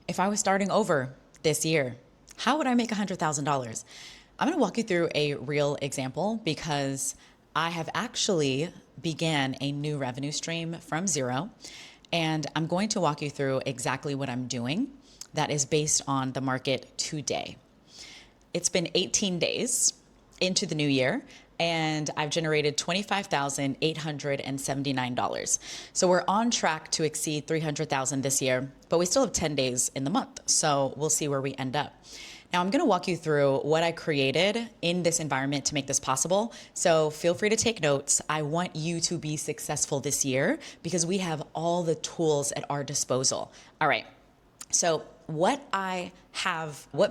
If I was starting over this year, how would I make $100,000? I'm going to walk you through a real example because I have actually began a new revenue stream from zero, and I'm going to walk you through exactly what I'm doing that is based on the market today. It's been 18 days into the new year, and I've generated $25,879. So we're on track to exceed 300,000 this year, but we still have 10 days in the month. So we'll see where we end up. Now I'm going to walk you through what I created in this environment to make this possible. So feel free to take notes. I want you to be successful this year because we have all the tools at our disposal. All right. So what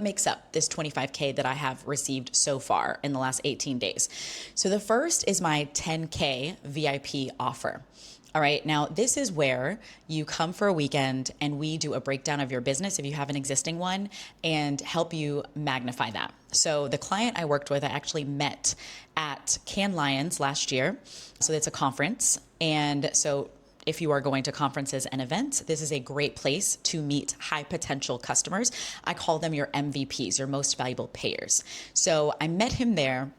makes up this 25K that I have received so far in the last 18 days. So the first is my 10K VIP offer. All right, now this is where you come for a weekend and we do a breakdown of your business if you have an existing one and help you magnify that. So the client I worked with, I actually met at Cannes Lions last year. So it's a conference. And so if you are going to conferences and events, this is a great place to meet high potential customers. I call them your MVPs, your most valuable payers. So I met him there.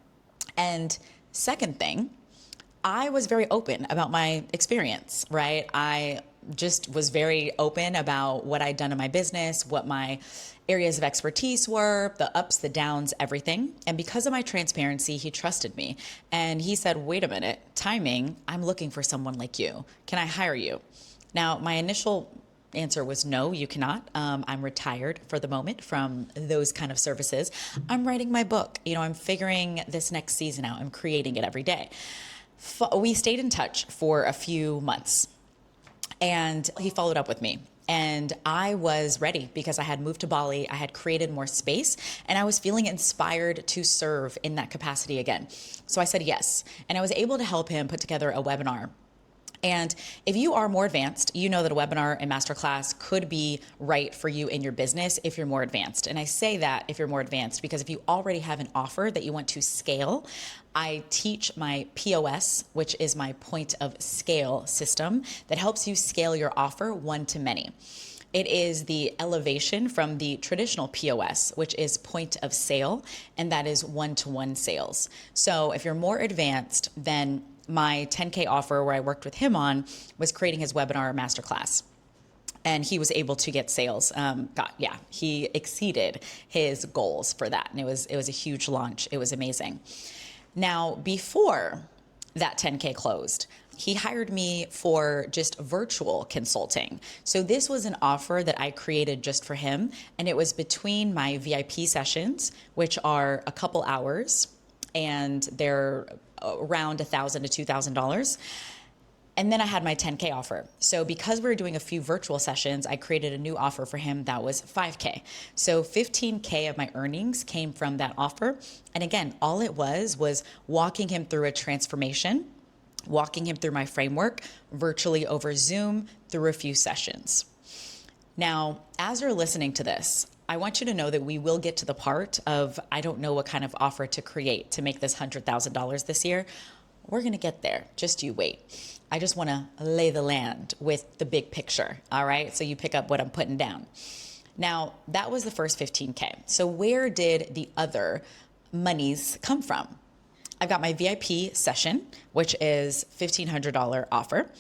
And second thing, I was very open about my experience, right? I just was very open about what I'd done in my business, what my areas of expertise were, the ups, the downs, everything. And because of my transparency, he trusted me. And he said, wait a minute, timing, I'm looking for someone like you. Can I hire you? Now, my initial answer was no, you cannot. I'm retired for the moment from those kind of services. I'm writing my book. I'm figuring this next season out. I'm creating it every day. We stayed in touch for a few months and he followed up with me. And I was ready because I had moved to Bali. I had created more space and I was feeling inspired to serve in that capacity again. So I said yes. And I was able to help him put together a webinar. And if you are more advanced, you know that a webinar and masterclass could be right for you in your business if you're more advanced. And I say that if you're more advanced because if you already have an offer that you want to scale, I teach my POS, which is my point of scale system that helps you scale your offer one to many. It is the elevation from the traditional POS, which is point of sale, and that is one-to-one sales. So if you're more advanced, then my 10K offer where I worked with him on was creating his webinar masterclass. And he was able to get sales. He exceeded his goals for that. And it was a huge launch. It was amazing. Now, before that 10K closed, he hired me for just virtual consulting. So this was an offer that I created just for him. And it was between my VIP sessions, which are a couple hours, and they're around $1,000 to $2,000. And then I had my 10K offer. So because we were doing a few virtual sessions, I created a new offer for him that was 5K. So 15K of my earnings came from that offer. And again, all it was walking him through a transformation, walking him through my framework virtually over Zoom through a few sessions. Now, as you're listening to this, I want you to know that we will get to the part of, I don't know what kind of offer to create to make this $100,000 this year. We're going to get there. Just you wait. I just want to lay the land with the big picture. All right. So you pick up what I'm putting down. Now, that was the first 15K. So where did the other monies come from? I've got my VIP session, which is $1,500 offer.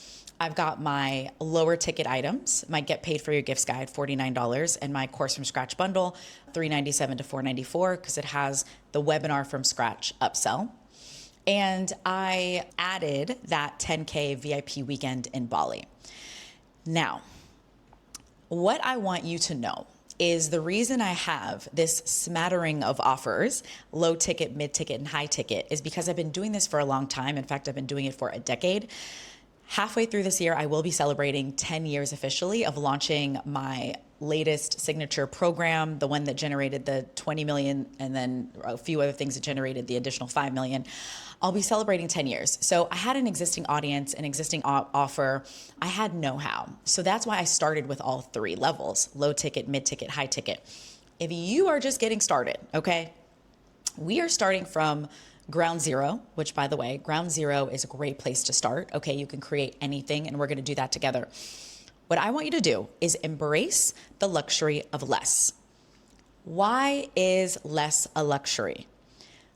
I've got my lower ticket items, my Get Paid for Your Gifts guide, $49, and my Course from Scratch bundle, $397 to $494, because it has the webinar from scratch upsell. And I added that 10K VIP weekend in Bali. Now, what I want you to know is the reason I have this smattering of offers, low ticket, mid ticket, and high ticket, is because I've been doing this for a long time. In fact, I've been doing it for a decade. Halfway through this year, I will be celebrating 10 years officially of launching my latest signature program, the one that generated the 20 million and then a few other things that generated the additional 5 million. I'll be celebrating 10 years. So I had an existing audience, an existing offer. I had know-how. So that's why I started with all three levels: low ticket, mid ticket, high ticket. If you are just getting started, okay, we are starting from ground zero, which, by the way, ground zero is a great place to start. Okay, you can create anything, and we're going to do that together. What I want you to do is embrace the luxury of less. Why is less a luxury?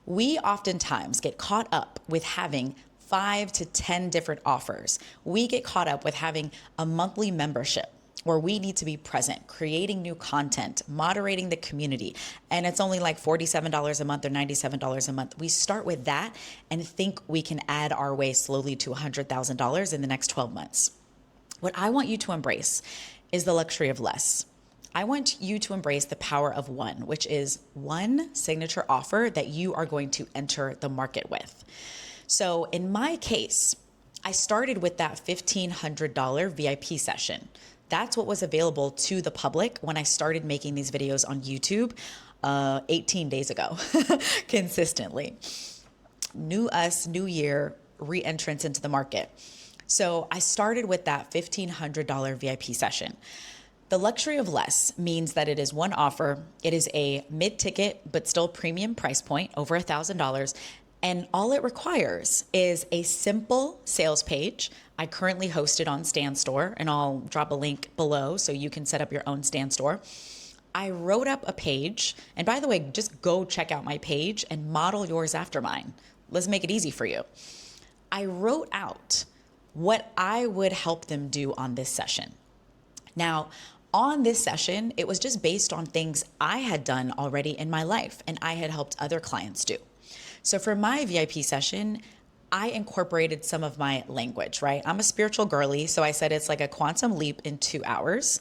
We oftentimes get caught up with having 5 to 10 different offers. We get caught up with having a monthly membership where we need to be present, creating new content, moderating the community, and it's only like $47 a month or $97 a month. We start with that and think we can add our way slowly to $100,000 in the next 12 months. What I want you to embrace is the luxury of less. I want you to embrace the power of one, which is one signature offer that you are going to enter the market with. So in my case, I started with that $1,500 VIP session. That's what was available to the public when I started making these videos on YouTube 18 days ago, consistently. New us, new year, re-entrance into the market. So I started with that $1,500 VIP session. The luxury of less means that it is one offer. It is a mid-ticket, but still premium price point, over $1,000. And all it requires is a simple sales page. I currently host it on Stan Store, and I'll drop a link below so you can set up your own Stan Store. I wrote up a page, and by the way, just go check out my page and model yours after mine. Let's make it easy for you. I wrote out what I would help them do on this session. Now, on this session, it was just based on things I had done already in my life and I had helped other clients do. So for my VIP session, I incorporated some of my language, right? I'm a spiritual girly, so I said it's like a quantum leap in 2 hours.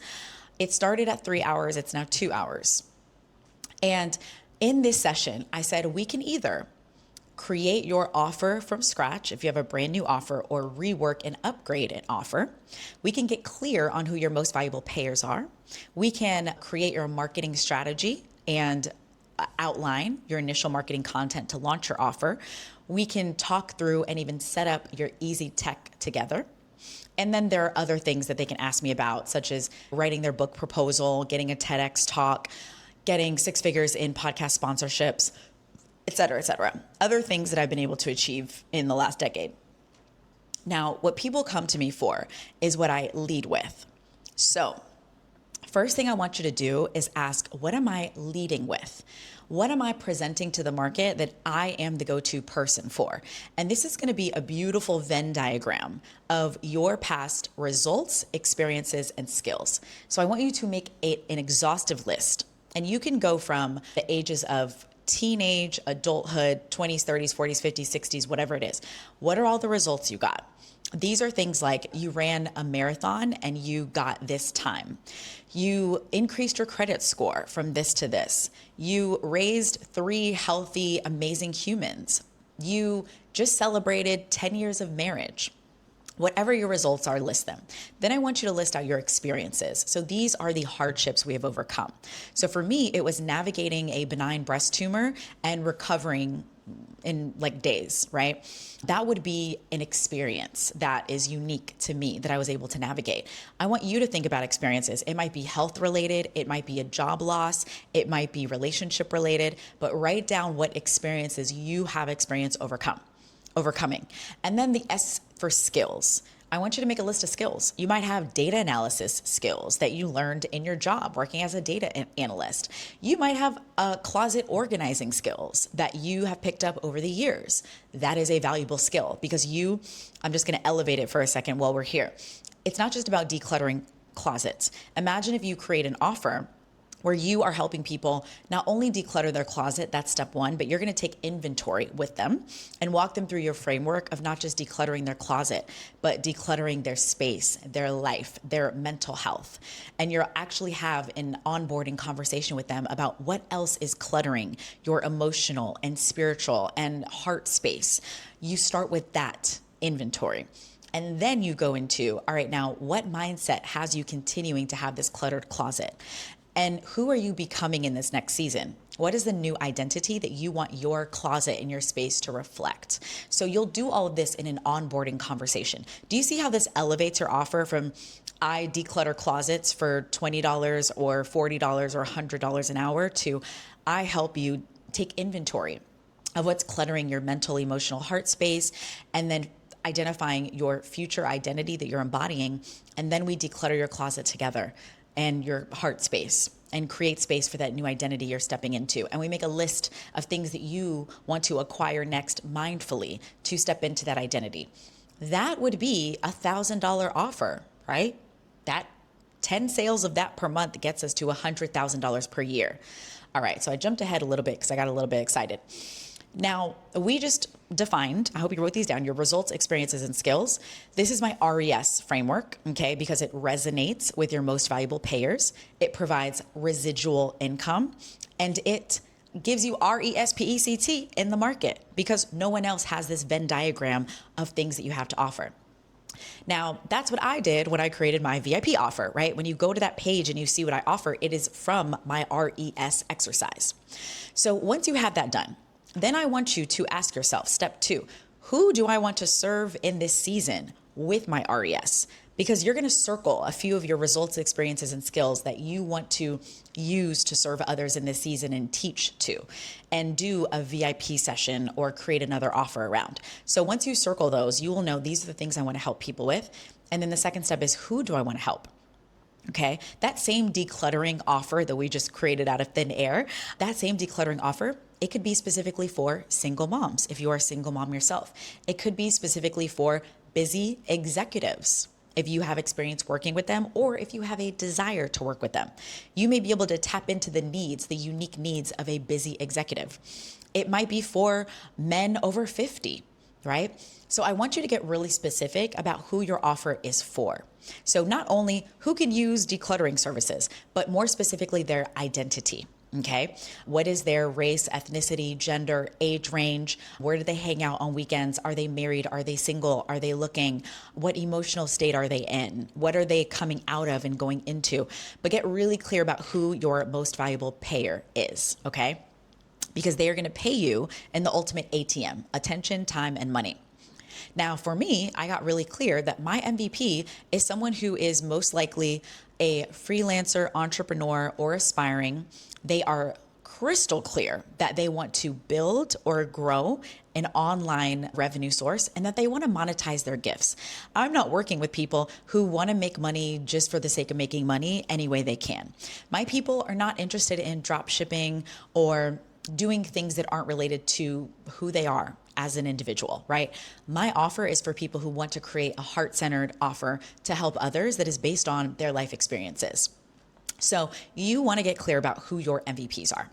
It started at 3 hours, it's now 2 hours. And in this session, I said we can either create your offer from scratch if you have a brand new offer, or rework and upgrade an offer. We can get clear on who your most valuable payers are. We can create your marketing strategy and outline your initial marketing content to launch your offer. We can talk through and even set up your easy tech together. And then there are other things that they can ask me about, such as writing their book proposal, getting a TEDx talk, getting 6 figures in podcast sponsorships, et cetera, et cetera. Other things that I've been able to achieve in the last decade. Now, what people come to me for is what I lead with. So, first thing I want you to do is ask, what am I leading with? What am I presenting to the market that I am the go-to person for? And this is going to be a beautiful Venn diagram of your past results, experiences, and skills. So I want you to make an exhaustive list. And you can go from the ages of teenage, adulthood, 20s, 30s, 40s, 50s, 60s, whatever it is. What are all the results you got? These are things like you ran a marathon and you got this time. You increased your credit score from this to this. You raised 3 healthy, amazing humans. You just celebrated 10 years of marriage. Whatever your results are, list them. Then I want you to list out your experiences. So these are the hardships we have overcome. So for me, it was navigating a benign breast tumor and recovering in like days, right? That would be an experience that is unique to me that I was able to navigate. I want you to think about experiences. It might be health related, it might be a job loss, it might be relationship related, but write down what experiences you have experienced overcoming. And then the S for skills. I want you to make a list of skills. You might have data analysis skills that you learned in your job working as a data analyst. You might have closet organizing skills that you have picked up over the years. That is a valuable skill because I'm just going to elevate it for a second while we're here. It's not just about decluttering closets. Imagine if you create an offer where you are helping people not only declutter their closet, that's step one, but you're going to take inventory with them and walk them through your framework of not just decluttering their closet, but decluttering their space, their life, their mental health. And you'll actually have an onboarding conversation with them about what else is cluttering your emotional and spiritual and heart space. You start with that inventory. And then you go into, all right, now what mindset has you continuing to have this cluttered closet? And who are you becoming in this next season? What is the new identity that you want your closet and your space to reflect? So you'll do all of this in an onboarding conversation. Do you see how this elevates your offer from I declutter closets for $20 or $40 or $100 an hour to I help you take inventory of what's cluttering your mental, emotional heart space, and then identifying your future identity that you're embodying. And then we declutter your closet together and your heart space and create space for that new identity you're stepping into. And we make a list of things that you want to acquire next mindfully to step into that identity. That would be $1,000 offer, right? That 10 sales of that per month gets us to $100,000 per year. All right, so I jumped ahead a little bit because I got a little bit excited. Now, we just defined, I hope you wrote these down, your results, experiences, and skills. This is my RES framework, okay, because it resonates with your most valuable payers. It provides residual income, and it gives you RESPECT in the market because no one else has this Venn diagram of things that you have to offer. Now, that's what I did when I created my VIP offer, right? When you go to that page and you see what I offer, it is from my RES exercise. So once you have that done, then I want you to ask yourself, step 2, who do I want to serve in this season with my RES? Because you're going to circle a few of your results, experiences, and skills that you want to use to serve others in this season and teach to, and do a VIP session or create another offer around. So once you circle those, you will know these are the things I want to help people with. And then the second step is, who do I want to help? Okay, that same decluttering offer that we just created out of thin air, that same decluttering offer, it could be specifically for single moms, if you are a single mom yourself. It could be specifically for busy executives, if you have experience working with them, or if you have a desire to work with them. You may be able to tap into the needs, the unique needs of a busy executive. It might be for men over 50, right? So I want you to get really specific about who your offer is for. So not only who can use decluttering services, but more specifically their identity. Okay. What is their race, ethnicity, gender, age range? Where do they hang out on weekends? Are they married? Are they single? Are they looking? What emotional state are they in? What are they coming out of and going into? But get really clear about who your most valuable payer is. Okay. Because they are going to pay you in the ultimate ATM, attention, time, and money. Now, for me, I got really clear that my MVP is someone who is most likely a freelancer, entrepreneur, or aspiring. They are crystal clear that they want to build or grow an online revenue source and that they want to monetize their gifts. I'm not working with people who want to make money just for the sake of making money any way they can. My people are not interested in drop shipping or doing things that aren't related to who they are as an individual, right? My offer is for people who want to create a heart-centered offer to help others that is based on their life experiences. So you want to get clear about who your MVPs are.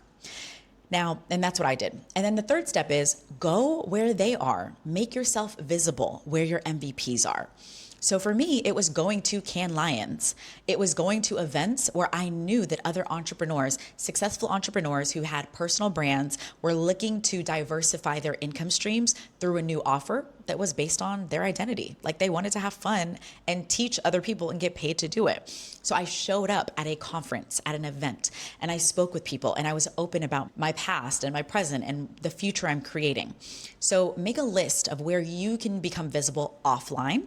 Now, and that's what I did. And then the third step is go where they are. Make yourself visible where your MVPs are. So for me, it was going to Cannes Lions. It was going to events where I knew that other entrepreneurs, successful entrepreneurs who had personal brands, were looking to diversify their income streams through a new offer that was based on their identity. Like they wanted to have fun and teach other people and get paid to do it. So I showed up at a conference, at an event, and I spoke with people and I was open about my past and my present and the future I'm creating. So make a list of where you can become visible offline.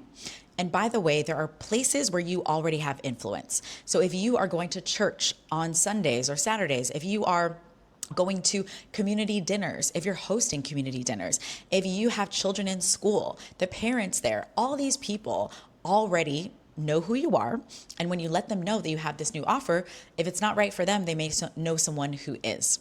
And by the way, there are places where you already have influence. So if you are going to church on Sundays or Saturdays, if you are going to community dinners, if you're hosting community dinners, if you have children in school, the parents there, all these people already know who you are. And when you let them know that you have this new offer, if it's not right for them, they may know someone who is.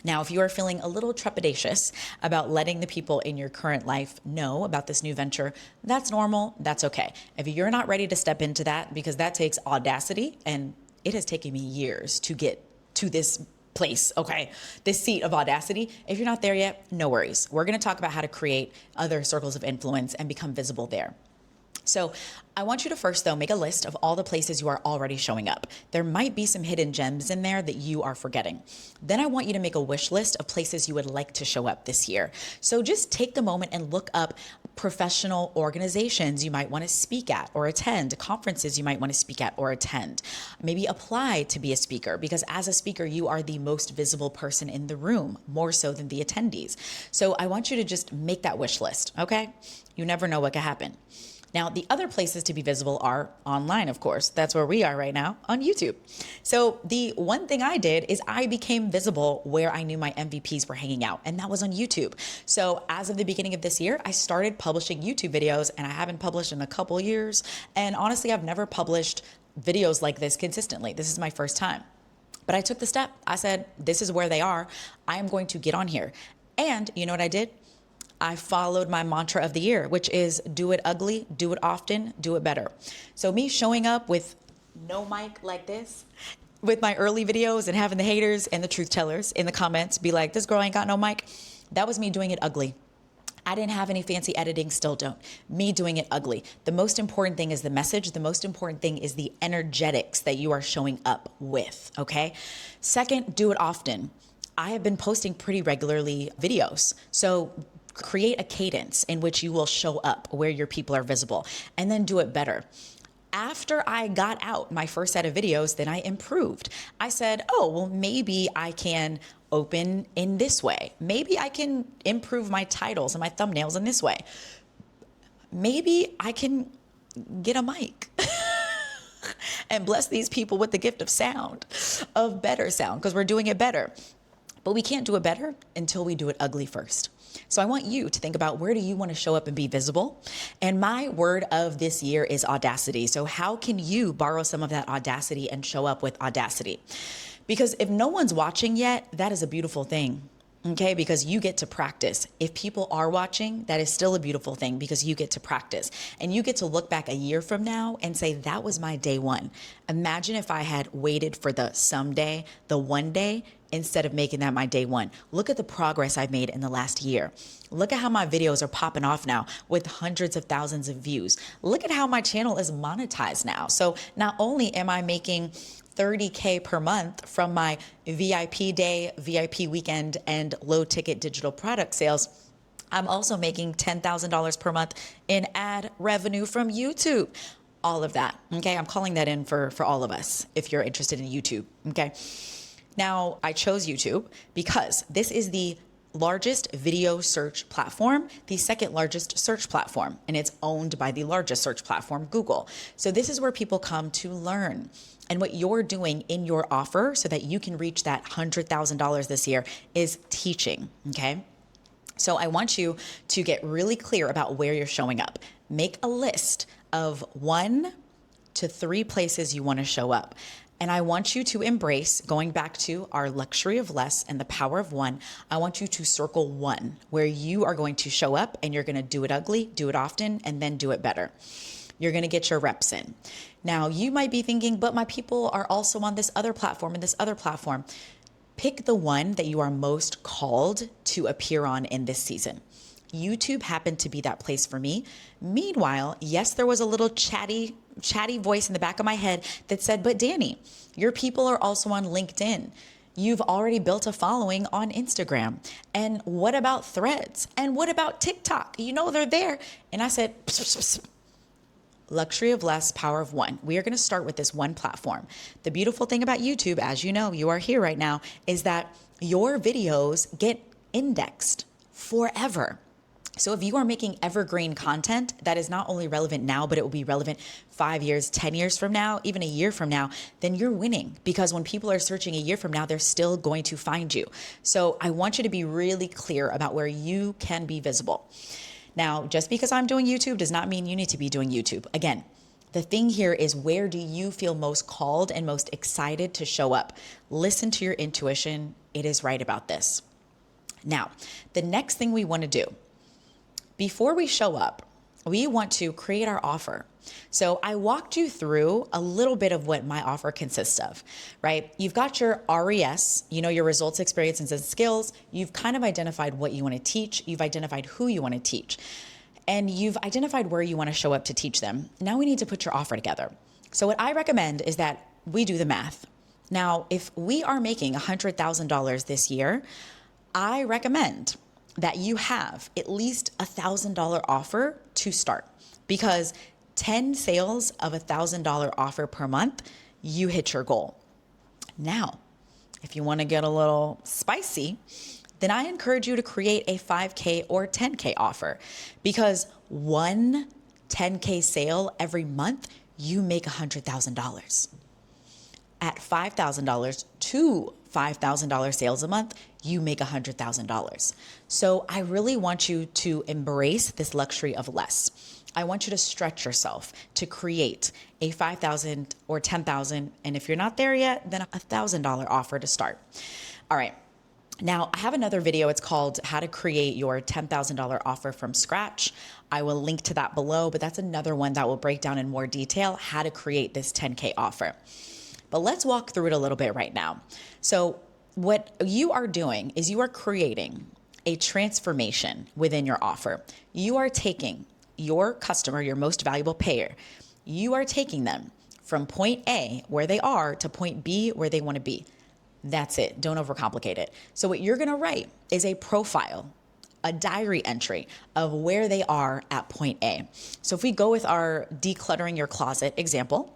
Now, if you are feeling a little trepidatious about letting the people in your current life know about this new venture, that's normal. That's okay. If you're not ready to step into that, because that takes audacity, and it has taken me years to get to this place, okay, this seat of audacity. If you're not there yet, no worries. We're going to talk about how to create other circles of influence and become visible there. So I want you to first, though, make a list of all the places you are already showing up. There might be some hidden gems in there that you are forgetting. Then I want you to make a wish list of places you would like to show up this year. So just take the moment and look up professional organizations you might want to speak at or attend, conferences you might want to speak at or attend. Maybe apply to be a speaker, because as a speaker, you are the most visible person in the room, more so than the attendees. So I want you to just make that wish list, okay? You never know what could happen. Now, the other places to be visible are online, of course. That's where we are right now on YouTube. So the one thing I did is I became visible where I knew my MVPs were hanging out, and that was on YouTube. So as of the beginning of this year, I started publishing YouTube videos, and I haven't published in a couple years. And honestly, I've never published videos like this consistently. This is my first time. But I took the step. I said, this is where they are. I am going to get on here. And you know what I did? I followed my mantra of the year, which is do it ugly, do it often, do it better. So me showing up with no mic like this, with my early videos and having the haters and the truth tellers in the comments be like, this girl ain't got no mic. That was me doing it ugly. I didn't have any fancy editing, still don't. Me doing it ugly. The most important thing is the message. The most important thing is the energetics that you are showing up with, okay? Second, do it often. I have been posting pretty regularly videos. So create a cadence in which you will show up where your people are visible, and then do it better. After I got out my first set of videos, then I improved. I said, oh, well, maybe I can open in this way. Maybe I can improve my titles and my thumbnails in this way. Maybe I can get a mic and bless these people with the gift of sound, of better sound, because we're doing it better. But we can't do it better until we do it ugly first. So I want you to think about, where do you want to show up and be visible? And my word of this year is audacity. So how can you borrow some of that audacity and show up with audacity? Because if no one's watching yet, that is a beautiful thing. Okay, because you get to practice. If people are watching, that is still a beautiful thing, because you get to practice and you get to look back a year from now and say, that was my day one. Imagine if I had waited for the someday, the one day, instead of making that my day one. Look at the progress I've made in the last year. Look at how my videos are popping off now with hundreds of thousands of views. Look at how my channel is monetized now. So not only am I making $30K per month from my VIP day, VIP weekend, and low ticket digital product sales, I'm also making $10,000 per month in ad revenue from YouTube. All of that, okay? I'm calling that in for all of us if you're interested in YouTube, okay? Now, I chose YouTube because this is the largest video search platform, the second largest search platform, and it's owned by the largest search platform, Google. So this is where people come to learn. And what you're doing in your offer so that you can reach that $100,000 this year is teaching, okay? So I want you to get really clear about where you're showing up. Make a list of 1 to 3 places you want to show up. And I want you to embrace, going back to our luxury of less and the power of one, I want you to circle 1 where you are going to show up and you're going to do it ugly, do it often, and then do it better. You're going to get your reps in. Now, you might be thinking, but my people are also on this other platform and this other platform. Pick the one that you are most called to appear on in this season. YouTube happened to be that place for me. Meanwhile, yes, there was a little chatty voice in the back of my head that said, but Danny, your people are also on LinkedIn. You've already built a following on Instagram. And what about Threads? And what about TikTok? You know, they're there. And I said, luxury of less, power of one. We are going to start with this one platform. The beautiful thing about YouTube, as you know, you are here right now, is that your videos get indexed forever. So if you are making evergreen content that is not only relevant now, but it will be relevant 5 years, 10 years from now, even a year from now, then you're winning, because when people are searching a year from now, they're still going to find you. So I want you to be really clear about where you can be visible. Now, just because I'm doing YouTube does not mean you need to be doing YouTube. Again, the thing here is, where do you feel most called and most excited to show up? Listen to your intuition. It is right about this. Now, the next thing we want to do, before we show up, we want to create our offer. So I walked you through a little bit of what my offer consists of, right? You've got your RES, you know, your results, experiences, and skills. You've kind of identified what you want to teach. You've identified who you want to teach. And you've identified where you want to show up to teach them. Now we need to put your offer together. So what I recommend is that we do the math. Now, if we are making $100,000 this year, I recommend that you have at least $1,000 offer to start, because 10 sales of $1,000 offer per month, you hit your goal. Now, if you want to get a little spicy, then I encourage you to create a 5K or 10K offer, because one 10K sale every month, you make $100,000. At $5,000 to $5,000 sales a month, you make $100,000. So I really want you to embrace this luxury of less. I want you to stretch yourself to create a $5,000 or $10,000. And if you're not there yet, then a $1,000 offer to start. All right. Now, I have another video. It's called How to Create Your $10,000 Offer from Scratch. I will link to that below, but that's another one that will break down in more detail how to create this 10K offer. But let's walk through it a little bit right now. So what you are doing is you are creating a transformation within your offer. You are taking your customer, your most valuable payer, you are taking them from point A, where they are, to point B, where they want to be. That's it. Don't overcomplicate it. So what you're going to write is a profile, a diary entry of where they are at point A. So if we go with our decluttering your closet example,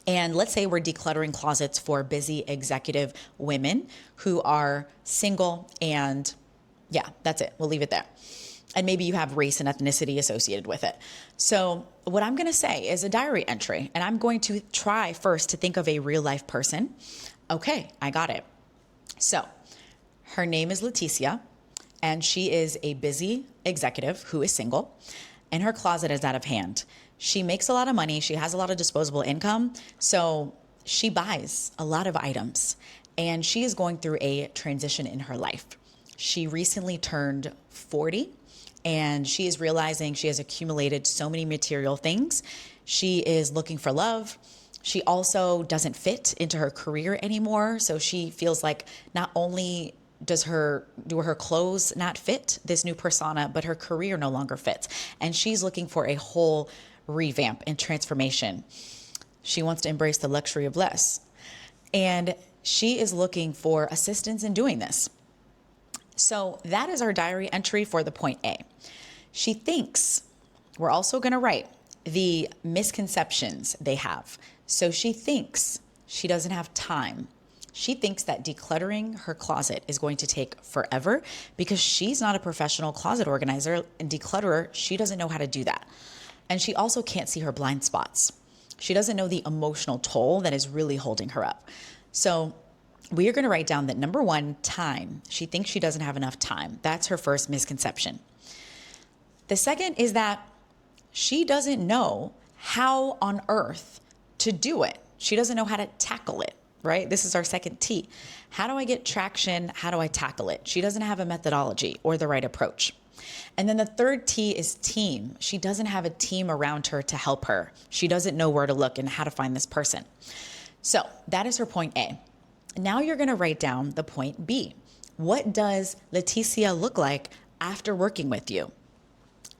and let's say we're decluttering closets for busy executive women who are single, and yeah, that's it. We'll leave it there. And maybe you have race and ethnicity associated with it. So what I'm going to say is a diary entry, and I'm going to try first to think of a real life person. Okay, I got it. So her name is Leticia, and she is a busy executive who is single, and her closet is out of hand. She makes a lot of money. She has a lot of disposable income. So she buys a lot of items, and she is going through a transition in her life. She recently turned 40, and she is realizing she has accumulated so many material things. She is looking for love. She also doesn't fit into her career anymore. So she feels like not only do her clothes not fit this new persona, but her career no longer fits. And she's looking for a whole revamp and transformation. She wants to embrace the luxury of less. And she is looking for assistance in doing this. So that is our diary entry for the point A. She thinks, we're also going to write the misconceptions they have. So she thinks she doesn't have time. She thinks that decluttering her closet is going to take forever because she's not a professional closet organizer and declutterer. She doesn't know how to do that. And she also can't see her blind spots. She doesn't know the emotional toll that is really holding her up. So we are going to write down that number one, time. She thinks she doesn't have enough time. That's her first misconception. The second is that she doesn't know how on earth to do it. She doesn't know how to tackle it, right? This is our second T. How do I get traction? How do I tackle it? She doesn't have a methodology or the right approach. And then the third T is team. She doesn't have a team around her to help her. She doesn't know where to look and how to find this person. So that is her point A. Now you're going to write down the point B. What does Leticia look like after working with you?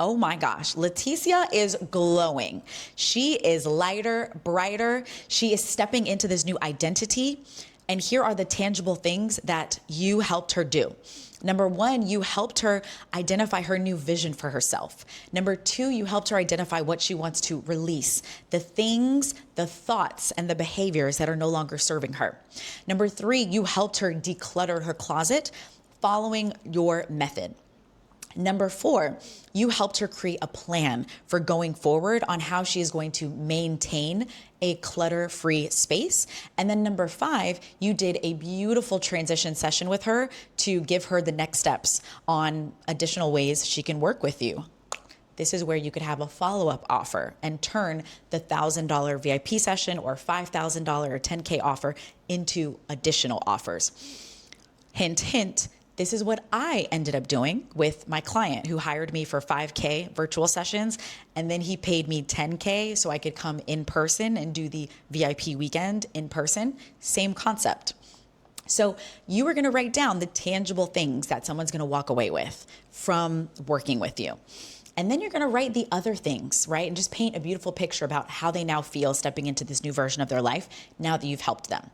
Oh my gosh, Leticia is glowing. She is lighter, brighter. She is stepping into this new identity. And here are the tangible things that you helped her do. Number one, you helped her identify her new vision for herself. Number two, you helped her identify what she wants to release, the things, the thoughts, and the behaviors that are no longer serving her. Number three, you helped her declutter her closet following your method. Number four, you helped her create a plan for going forward on how she is going to maintain a clutter-free space. And then number five, you did a beautiful transition session with her to give her the next steps on additional ways she can work with you. This is where you could have a follow-up offer and turn the $1,000 VIP session or $5,000 or 10K offer into additional offers. Hint, hint. This is what I ended up doing with my client who hired me for 5K virtual sessions, and then he paid me 10K so I could come in person and do the VIP weekend in person. Same concept. So you are going to write down the tangible things that someone's going to walk away with from working with you. And then you're going to write the other things, right? And just paint a beautiful picture about how they now feel stepping into this new version of their life now that you've helped them.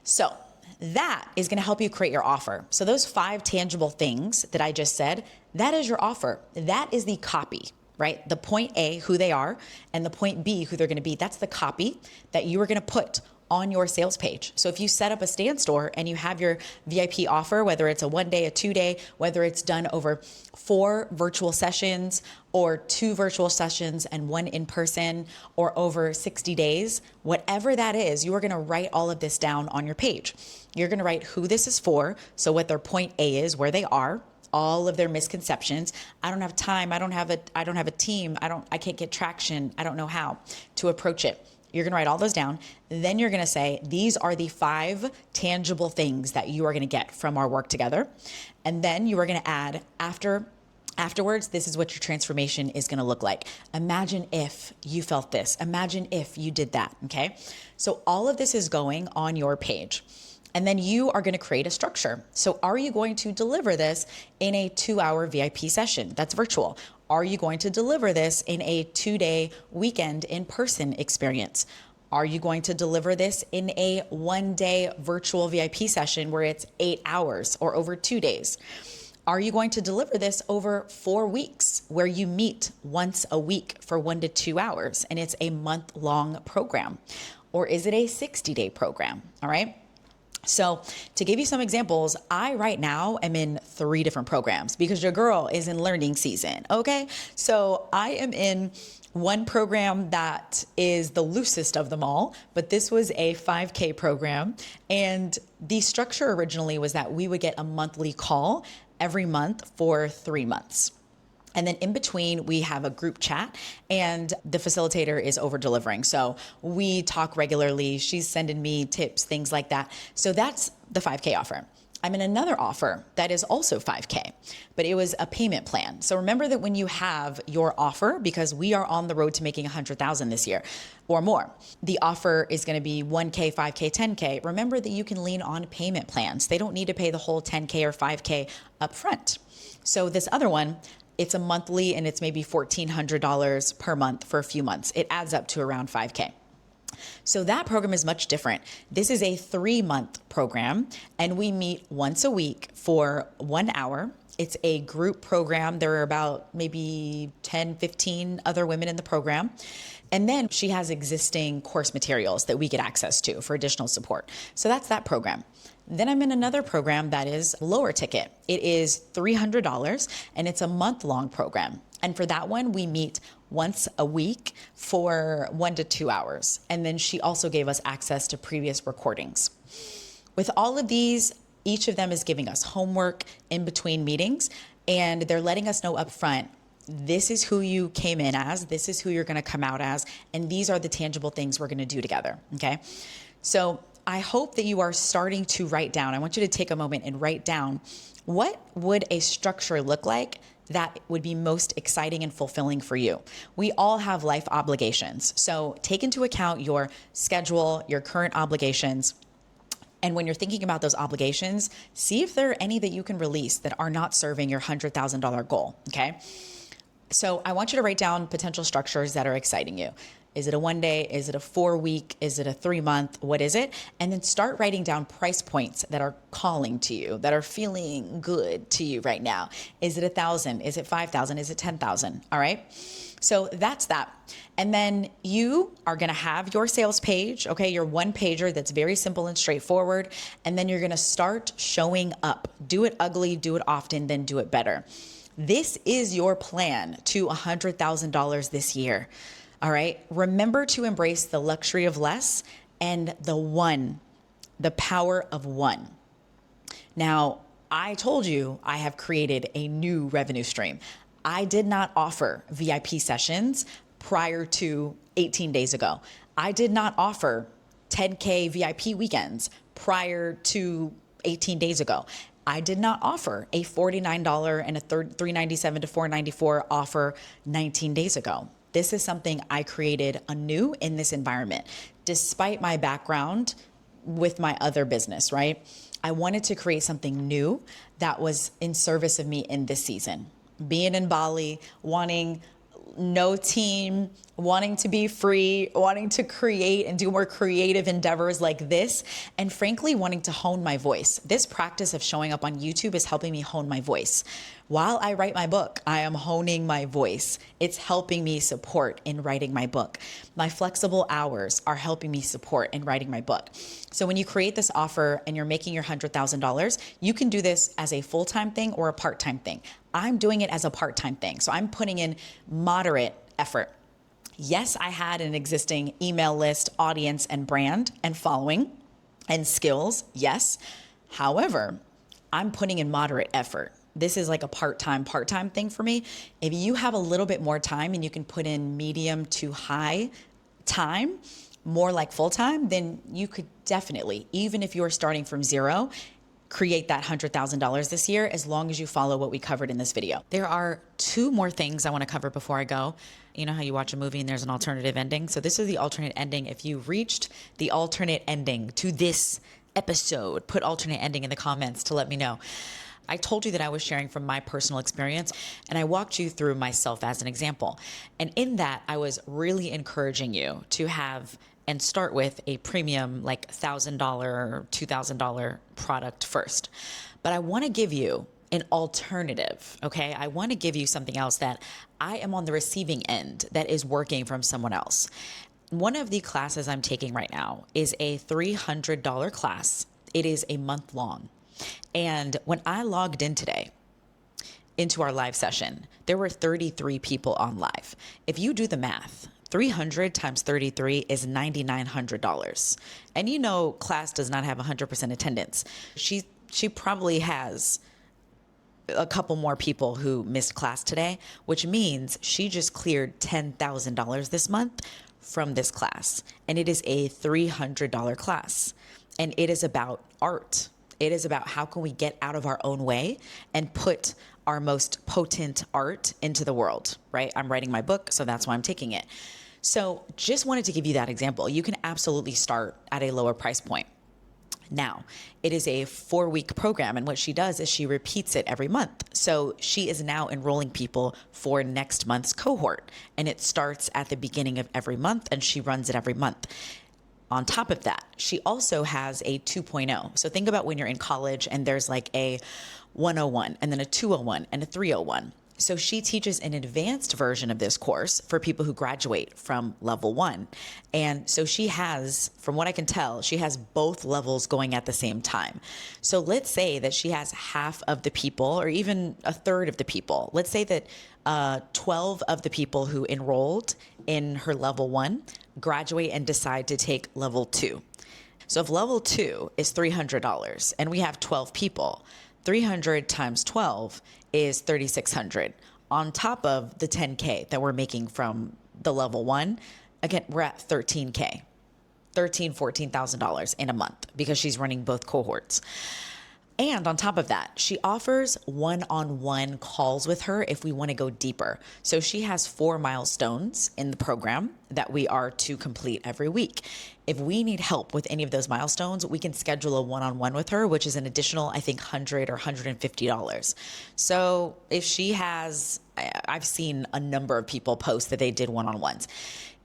So that is going to help you create your offer. So those 5 tangible things that I just said, that is your offer. That is the copy, right? The point A, who they are, and the point B, who they're going to be. That's the copy that you are going to put on your sales page. So if you set up a stand store and you have your VIP offer, whether it's a 1 day, a 2 day, whether it's done over 4 virtual sessions or 2 virtual sessions and 1 in person, or over 60 days, whatever that is, you are gonna write all of this down on your page. You're gonna write who this is for, so what their point A is, where they are, all of their misconceptions. I don't have time, I don't have a team, I can't get traction, I don't know how to approach it. You're gonna write all those down. Then you're gonna say, these are the 5 tangible things that you are gonna get from our work together. And then you are gonna add, afterwards, this is what your transformation is gonna look like. Imagine if you felt this. Imagine if you did that, okay? So all of this is going on your page. And then you are gonna create a structure. So are you going to deliver this in a 2-hour VIP session that's virtual? Are you going to deliver this in a 2-day weekend in-person experience? Are you going to deliver this in a 1-day virtual VIP session where it's 8 hours or over 2 days? Are you going to deliver this over 4 weeks where you meet once a week for 1 to 2 hours and it's a month-long program? Or is it a 60-day program, all right? So to give you some examples, I right now am in 3 different programs because your girl is in learning season, okay? So I am in one program that is the loosest of them all, but this was a 5K program. And the structure originally was that we would get a monthly call every month for 3 months. And then in between, we have a group chat and the facilitator is over delivering. So we talk regularly. She's sending me tips, things like that. So that's the 5K offer. I'm in another offer that is also 5K, but it was a payment plan. So remember that when you have your offer, because we are on the road to making 100,000 this year or more, the offer is going to be 1K, 5K, 10K. Remember that you can lean on payment plans. They don't need to pay the whole 10K or 5K up front. So this other one, it's a monthly and it's maybe $1,400 per month for a few months. It adds up to around 5K. So that program is much different. This is a 3-month program and we meet once a week for 1 hour. It's a group program. There are about maybe 10, 15 other women in the program. And then she has existing course materials that we get access to for additional support. So that's that program. Then I'm in another program that is lower ticket. It is $300 and it's a month-long program. And for that one, we meet once a week for 1 to 2 hours. And then she also gave us access to previous recordings. With all of these, each of them is giving us homework in between meetings, and they're letting us know up front, this is who you came in as, this is who you're gonna come out as, and these are the tangible things we're gonna do together, okay? So I hope that you are starting to write down. I want you to take a moment and write down, what would a structure look like that would be most exciting and fulfilling for you? We all have life obligations. So take into account your schedule, your current obligations. And when you're thinking about those obligations, see if there are any that you can release that are not serving your $100,000 goal, okay? So I want you to write down potential structures that are exciting you. Is it a 1 day? Is it a 4 week? Is it a 3 month? What is it? And then start writing down price points that are calling to you, that are feeling good to you right now. Is it 1,000? Is it 5,000? Is it 10,000? All right. So that's that. And then you are going to have your sales page, okay, your 1-pager that's very simple and straightforward. And then you're going to start showing up. Do it ugly, do it often, then do it better. This is your plan to $100,000 this year. All right. Remember to embrace the luxury of less and the power of one. Now, I told you I have created a new revenue stream. I did not offer VIP sessions prior to 18 days ago. I did not offer 10K VIP weekends prior to 18 days ago. I did not offer a $49 and a $397 to $494 offer 19 days ago. This is something I created anew in this environment, despite my background with my other business, right? I wanted to create something new that was in service of me in this season. Being in Bali, wanting no team, wanting to be free, wanting to create and do more creative endeavors like this, and frankly, wanting to hone my voice. This practice of showing up on YouTube is helping me hone my voice. While I write my book, I am honing my voice. It's helping me support in writing my book. My flexible hours are helping me support in writing my book. So when you create this offer and you're making your $100,000, you can do this as a full-time thing or a part-time thing. I'm doing it as a part-time thing. So I'm putting in moderate effort. Yes, I had an existing email list, audience, and brand and following and skills. Yes. However, I'm putting in moderate effort. This is like a part-time thing for me. If you have a little bit more time and you can put in medium to high time, more like full-time, then you could definitely, even if you're starting from zero, create that $100,000 this year, as long as you follow what we covered in this video. There are two more things I want to cover before I go. You know how you watch a movie and there's an alternative ending? So this is the alternate ending. If you reached the alternate ending to this episode, put alternate ending in the comments to let me know. I told you that I was sharing from my personal experience, and I walked you through myself as an example. And in that, I was really encouraging you to have and start with a premium, like $1,000, $2,000 product first. But I want to give you an alternative, okay? I want to give you something else that I am on the receiving end that is working from someone else. One of the classes I'm taking right now is a $300 class. It is a month long. And when I logged in today into our live session, there were 33 people on live. If you do the math, 300 times 33 is $9,900. And you know, class does not have 100% attendance. She probably has a couple more people who missed class today, which means she just cleared $10,000 this month from this class. And it is a $300 class. And it is about art. It is about how can we get out of our own way and put our most potent art into the world, right? I'm writing my book, so that's why I'm taking it. So just wanted to give you that example. You can absolutely start at a lower price point. Now, it is a 4-week program, and what she does is she repeats it every month. So she is now enrolling people for next month's cohort, and it starts at the beginning of every month, and she runs it every month. On top of that, she also has a 2.0. So think about when you're in college and there's like a 101 and then a 201 and a 301. So she teaches an advanced version of this course for people who graduate from level 1. And so she has, from what I can tell, she has both levels going at the same time. So let's say that she has half of the people or even a third of the people. Let's say that 12 of the people who enrolled in her level 1 graduate and decide to take level 2. So if level 2 is $300 and we have 12 people, 300 times 12 is 3,600 on top of the 10K that we're making from the level 1. Again, we're at 13K, $14,000 in a month because she's running both cohorts. And on top of that, she offers one-on-one calls with her if we want to go deeper. So she has 4 milestones in the program that we are to complete every week. If we need help with any of those milestones, we can schedule a one-on-one with her, which is an additional, I think, $100 or $150. So if she has, I've seen a number of people post that they did one-on-ones.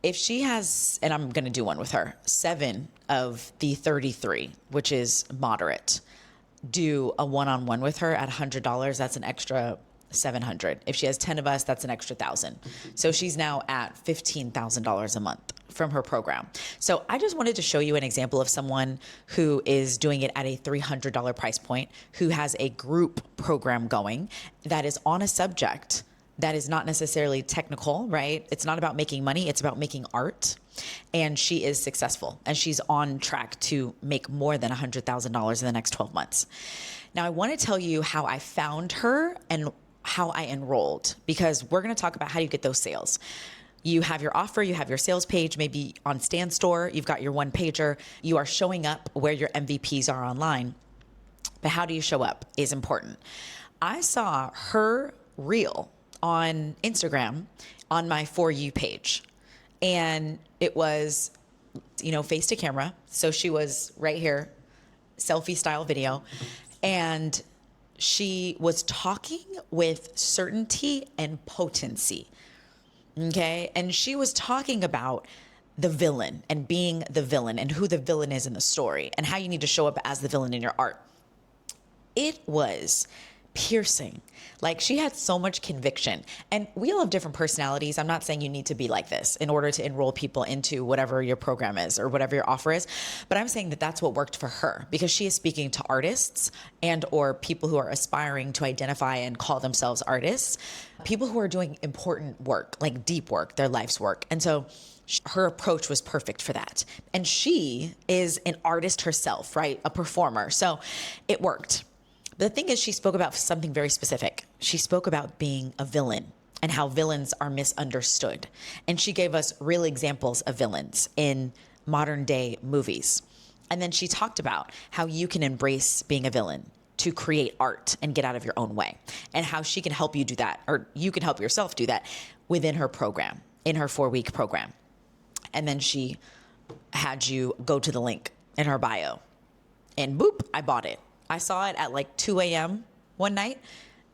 If she has, and I'm going to do one with her, 7 of the 33, which is moderate, do a one-on-one with her at $100, that's an extra $700. If she has 10 of us, that's an extra $1,000. So she's now at $15,000 a month from her program. So I just wanted to show you an example of someone who is doing it at a $300 price point, who has a group program going that is on a subject that is not necessarily technical, right? It's not about making money, it's about making art. And she is successful and she's on track to make more than $100,000 in the next 12 months. Now, I want to tell you how I found her and how I enrolled, because we're going to talk about how you get those sales. You have your offer, you have your sales page, maybe on Stan Store, you've got your one pager, you are showing up where your MVPs are online. But how do you show up is important. I saw her reel on Instagram on my For You page. And it was, face to camera. So she was right here, selfie style video. And she was talking with certainty and potency. Okay. And she was talking about the villain and being the villain and who the villain is in the story and how you need to show up as the villain in your art. It was piercing. Like, she had so much conviction, and we all have different personalities. I'm not saying you need to be like this in order to enroll people into whatever your program is or whatever your offer is. But I'm saying that that's what worked for her, because she is speaking to artists and or people who are aspiring to identify and call themselves artists, people who are doing important work, like deep work, their life's work. And so her approach was perfect for that. And she is an artist herself, right? A performer. So it worked. The thing is, she spoke about something very specific. She spoke about being a villain and how villains are misunderstood. And she gave us real examples of villains in modern day movies. And then she talked about how you can embrace being a villain to create art and get out of your own way, and how she can help you do that, or you can help yourself do that within her program, in her 4-week program. And then she had you go to the link in her bio, and boop, I bought it. I saw it at like 2 a.m. one night,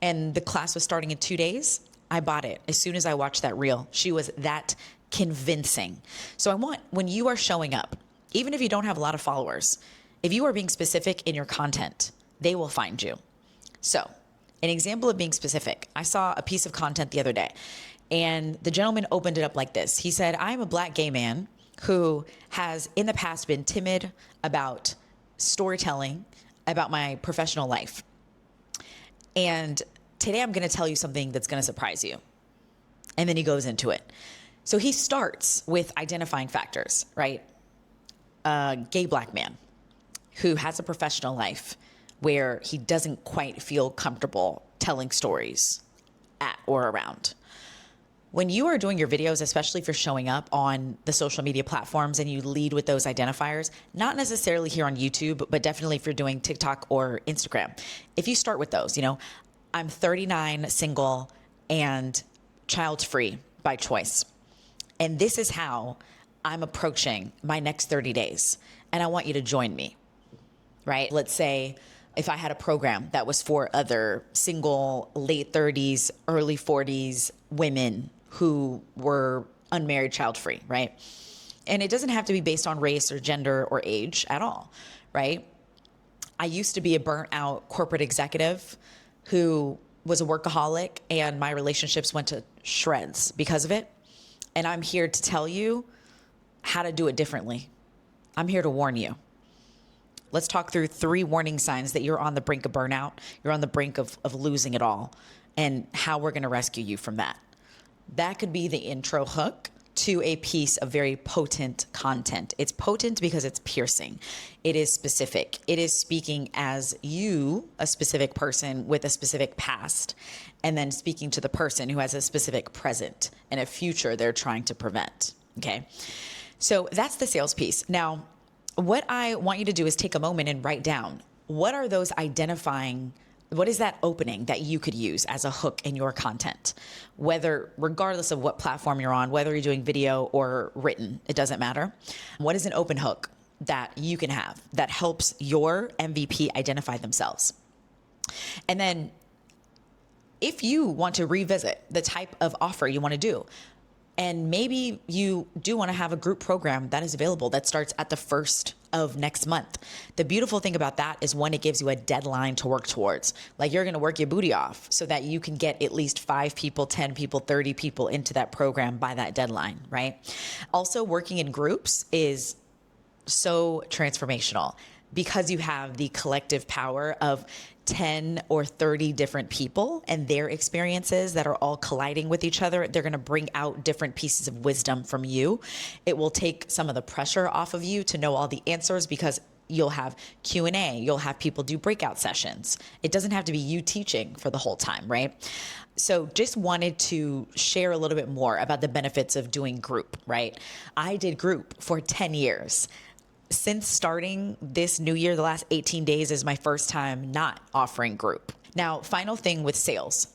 and the class was starting in 2 days. I bought it as soon as I watched that reel. She was that convincing. So I want, when you are showing up, even if you don't have a lot of followers, if you are being specific in your content, they will find you. So an example of being specific, I saw a piece of content the other day, and the gentleman opened it up like this. He said, I'm a Black gay man who has in the past been timid about storytelling, about my professional life. And today I'm going to tell you something that's going to surprise you. And then he goes into it. So he starts with identifying factors, right? A gay Black man who has a professional life where he doesn't quite feel comfortable telling stories at or around. When you are doing your videos, especially if you're showing up on the social media platforms and you lead with those identifiers, not necessarily here on YouTube, but definitely if you're doing TikTok or Instagram, if you start with those, I'm 39, single, and child-free by choice. And this is how I'm approaching my next 30 days. And I want you to join me, right? Let's say if I had a program that was for other single, late 30s, early 40s women who were unmarried, child-free, right? And it doesn't have to be based on race or gender or age at all, right? I used to be a burnt out corporate executive who was a workaholic, and my relationships went to shreds because of it. And I'm here to tell you how to do it differently. I'm here to warn you. Let's talk through 3 warning signs that you're on the brink of burnout, you're on the brink of losing it all, and how we're going to rescue you from that. That could be the intro hook to a piece of very potent content. It's potent because it's piercing. It is specific. It is speaking as you, a specific person with a specific past, and then speaking to the person who has a specific present and a future they're trying to prevent. Okay. So that's the sales piece. Now, what I want you to do is take a moment and write down, what are those identifying, what is that opening that you could use as a hook in your content? Whether, regardless of what platform you're on, whether you're doing video or written, it doesn't matter. What is an open hook that you can have that helps your MVP identify themselves? And then if you want to revisit the type of offer you want to do, and maybe you do want to have a group program that is available that starts at the 1st of next month. The beautiful thing about that is when it gives you a deadline to work towards. Like, you're going to work your booty off so that you can get at least 5 people, 10 people, 30 people into that program by that deadline, right? Also, working in groups is so transformational because you have the collective power of 10 or 30 different people and their experiences that are all colliding with each other. They're going to bring out different pieces of wisdom from you. It will take some of the pressure off of you to know all the answers because you'll have Q&A. You'll have people do breakout sessions. It doesn't have to be you teaching for the whole time, right? So just wanted to share a little bit more about the benefits of doing group, right? I did group for 10 years. Since starting this new year, the last 18 days is my first time not offering group. Now, final thing with sales.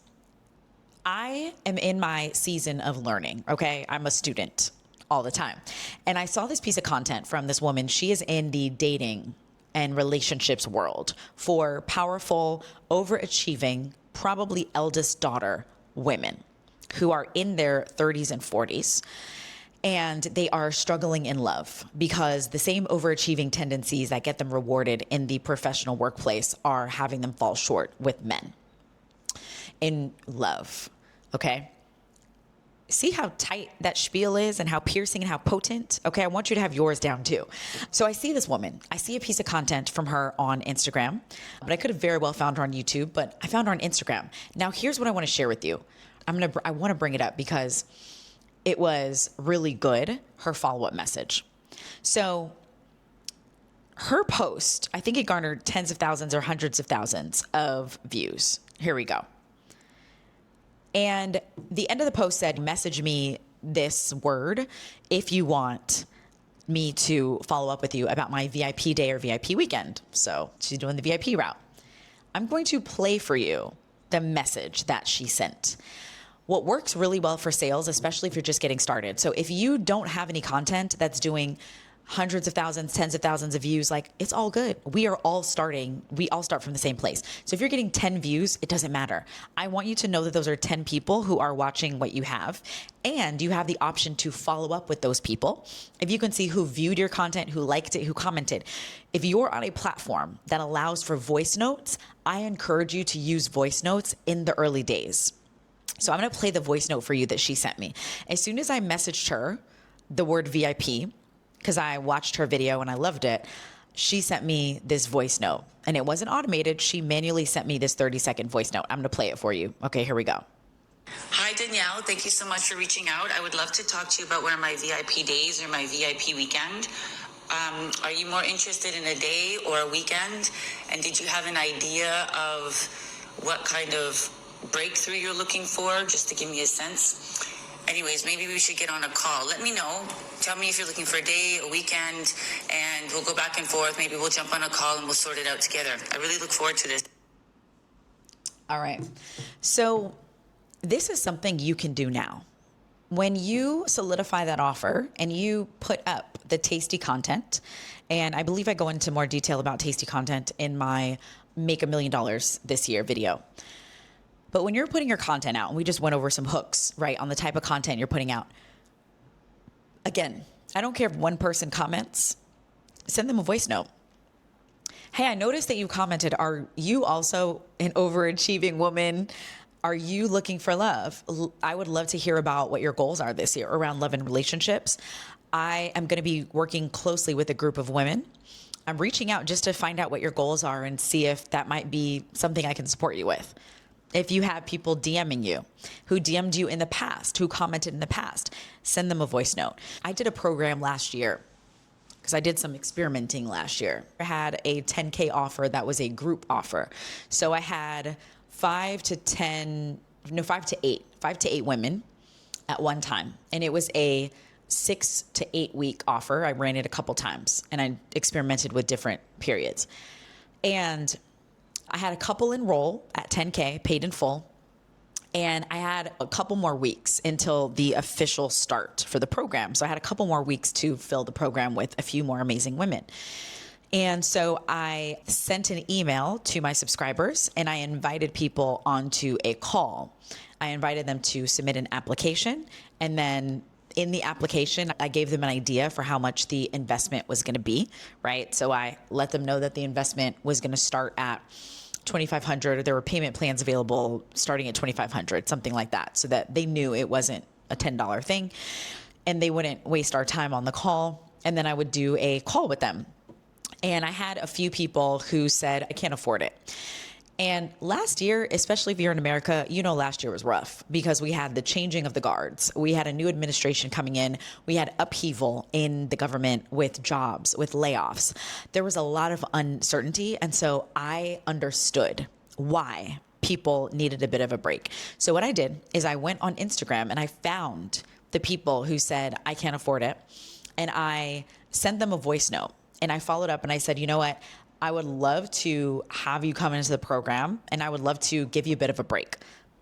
I am in my season of learning, okay? I'm a student all the time. And I saw this piece of content from this woman. She is in the dating and relationships world for powerful, overachieving, probably eldest daughter women. who are in their 30s and 40s, and they are struggling in love because the same overachieving tendencies that get them rewarded in the professional workplace are having them fall short with men in love. Okay. See how tight that spiel is and how piercing and how potent? Okay, I want you to have yours down too. So I see this woman. I see a piece of content from her on Instagram, but I could have very well found her on YouTube, but I found her on Instagram. Now, here's what I want to share with you. I want to bring it up because it was really good, her follow-up message. So her post, I think it garnered tens of thousands or hundreds of thousands of views. Here we go. And the end of the post said, message me this word if you want me to follow up with you about my VIP day or VIP weekend. So she's doing the VIP route. I'm going to play for you the message that she sent. What works really well for sales, especially if you're just getting started. So if you don't have any content that's doing hundreds of thousands, tens of thousands of views, like, it's all good. We all start from the same place. So if you're getting 10 views, it doesn't matter. I want you to know that those are 10 people who are watching what you have, and you have the option to follow up with those people. If you can see who viewed your content, who liked it, who commented. If you're on a platform that allows for voice notes, I encourage you to use voice notes in the early days. So I'm going to play the voice note for you that she sent me. As soon as I messaged her the word VIP, because I watched her video and I loved it, she sent me this voice note. And it wasn't automated. She manually sent me this 30-second voice note. I'm going to play it for you. Okay, here we go. Hi, Danielle. Thank you so much for reaching out. I would love to talk to you about one of my VIP days or my VIP weekend. Are you more interested in a day or a weekend? And did you have an idea of what kind of breakthrough you're looking for, just to give me a sense? Anyways, maybe we should get on a call. Let me know. Tell me if you're looking for a day, a weekend, and we'll go back and forth. Maybe we'll jump on a call and we'll sort it out together. I really look forward to this. All right. So this is something you can do now. When you solidify that offer and you put up the tasty content, and I believe I go into more detail about tasty content in my Make $1 Million This Year video. But when you're putting your content out, and we just went over some hooks, right, on the type of content you're putting out. Again, I don't care if one person comments, send them a voice note. Hey, I noticed that you commented. Are you also an overachieving woman? Are you looking for love? I would love to hear about what your goals are this year around love and relationships. I am going to be working closely with a group of women. I'm reaching out just to find out what your goals are and see if that might be something I can support you with. If you have people DMing you, who DM'd you in the past, who commented in the past, send them a voice note. I did a program last year because I did some experimenting last year. I had a 10K offer that was a group offer. So I had 5 to 8 women at one time. And it was a 6 to 8 week offer. I ran it a couple times and I experimented with different periods. And I had a couple enroll at 10K, paid in full, and I had a couple more weeks until the official start for the program. So I had a couple more weeks to fill the program with a few more amazing women. And so I sent an email to my subscribers and I invited people onto a call. I invited them to submit an application, and then in the application, I gave them an idea for how much the investment was going to be, right? So I let them know that the investment was going to start at $2,500. There were payment plans available starting at $2,500, something like that, so that they knew it wasn't a $10 thing and they wouldn't waste our time on the call. And then I would do a call with them. And I had a few people who said, I can't afford it. And last year, especially if you're in America, you know, last year was rough because we had the changing of the guards. We had a new administration coming in. We had upheaval in the government with jobs, with layoffs. There was a lot of uncertainty. And so I understood why people needed a bit of a break. So what I did is I went on Instagram and I found the people who said, I can't afford it. And I sent them a voice note and I followed up and I said, you know what? I would love to have you come into the program and I would love to give you a bit of a break.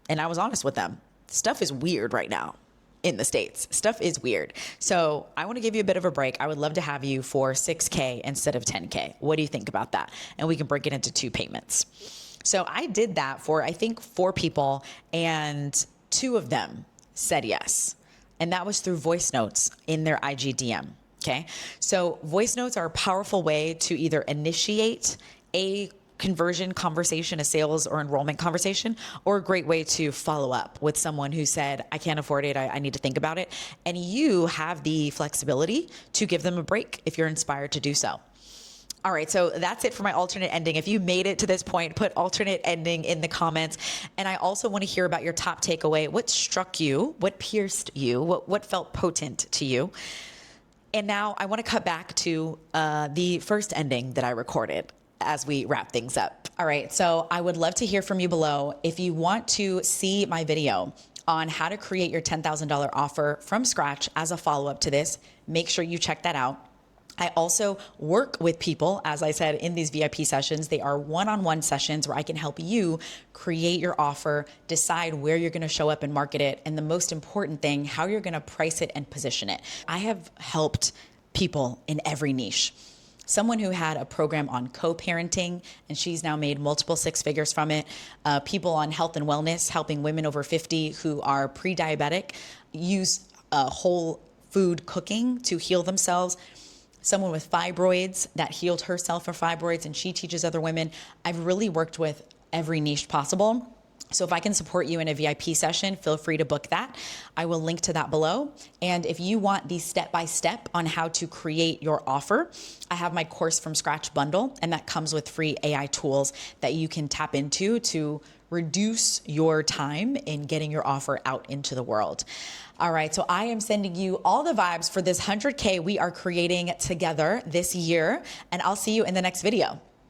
And I was honest with them. Stuff is weird right now in the States. Stuff is weird. So I want to give you a bit of a break. I would love to have you for 6K instead of 10K. What do you think about that? And we can break it into 2 payments. So I did that for, I think, 4 people, and 2 of them said yes. And that was through voice notes in their IG DM. Okay. So voice notes are a powerful way to either initiate a conversion conversation, a sales or enrollment conversation, or a great way to follow up with someone who said, I can't afford it, I need to think about it. And you have the flexibility to give them a break if you're inspired to do so. All right, so that's it for my alternate ending. If you made it to this point, put alternate ending in the comments. And I also want to hear about your top takeaway. What struck you? What pierced you? What felt potent to you? And now I want to cut back to the first ending that I recorded as we wrap things up. All right, so I would love to hear from you below. If you want to see my video on how to create your $10,000 offer from scratch as a follow-up to this, make sure you check that out. I also work with people, as I said, in these VIP sessions. They are one-on-one sessions where I can help you create your offer, decide where you're gonna show up and market it, and the most important thing, how you're gonna price it and position it. I have helped people in every niche. Someone who had a program on co-parenting, and she's now made multiple six figures from it. People on health and wellness, helping women over 50 who are pre-diabetic use whole food cooking to heal themselves. Someone with fibroids that healed herself for fibroids, and she teaches other women. I've really worked with every niche possible. So if I can support you in a VIP session, feel free to book that. I will link to that below. And if you want the step-by-step on how to create your offer, I have my course from scratch bundle, and that comes with free AI tools that you can tap into to reduce your time in getting your offer out into the world. All right, so I am sending you all the vibes for this 100K we are creating together this year, and I'll see you in the next video.